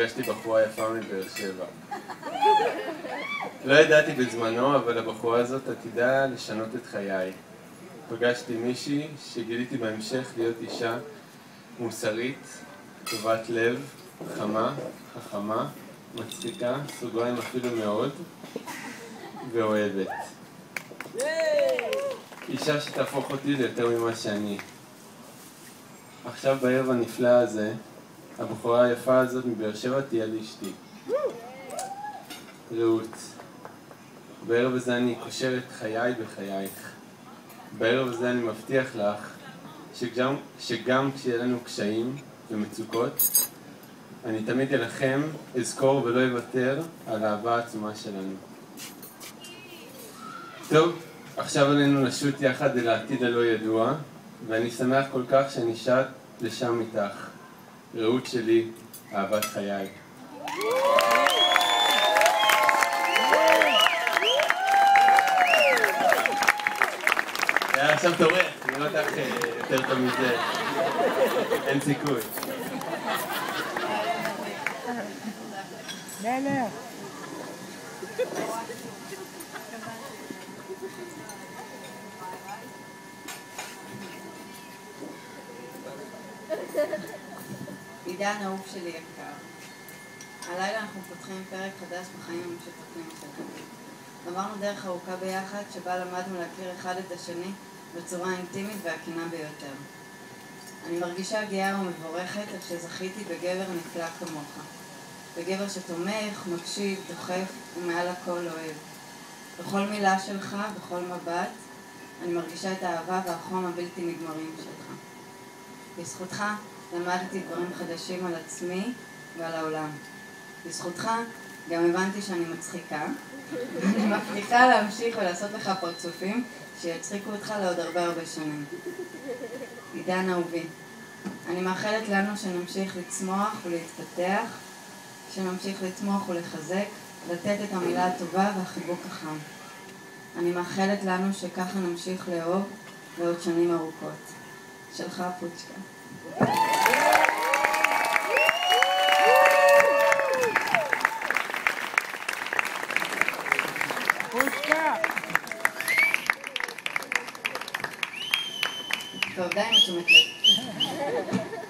פגשתי בחורה יפה מבאר שבע. לא ידעתי בזמנו, אבל הבחורה הזאת עתידה לשנות את חיי. פגשתי מישהי שגיליתי בהמשך להיות אישה מוסרית, טובת לב, חמה, חכמה, מצחיקה, סוגריים אפילו מאוד, ואוהבת. אישה שתהפוך אותי ליותר ממה שאני. עכשיו בערב הנפלא הזה, הבחורה היפה הזאת מבאר שבע תהיה לאשתי. רעות, בערב הזה אני קושר את חיי בחייך. בערב הזה אני מבטיח לך שגם כשיהיה לנו קשיים ומצוקות, אני תמיד אלחם, אזכור ולא אוותר על האהבה העצומה שלנו. טוב, עכשיו עלינו לשוט יחד אל העתיד הלא ידוע, ואני שמח כל כך שאני שט לשם איתך. רעות שלי, אהבת חיי. עכשיו תורך, נראה אותך יותר טוב מזה. אין סיכוי. לא. עידן אהוב שלי יקר. הלילה אנחנו פותחים פרק חדש בחיים המשותפים שלנו. עברנו דרך ארוכה ביחד שבה למדנו להכיר אחד את השני בצורה אינטימית והכנה ביותר. אני מרגישה גאה ומבורכת על שזכיתי בגבר נפלא כמוך. בגבר שתומך, מקשיב, דוחף ומעל הכל אוהב. בכל מילה שלך, בכל מבט, אני מרגישה את האהבה והחום הבלתי נגמרים שלך. בזכותך למדתי דברים חדשים על עצמי ועל העולם. בזכותך גם הבנתי שאני מצחיקה, ואני מבטיחה להמשיך ולעשות לך פרצופים שיצחיקו אותך לעוד הרבה שנים. עידן אהובי, אני מאחלת לנו שנמשיך לצמוח ולהתפתח, שנמשיך לתמוך ולחזק, לתת את המילה הטובה והחיבוק החם. אני מאחלת לנו שככה נמשיך לאהוב לעוד שנים ארוכות. שלך פוצ'קה. טוב, די עם התשומת לב.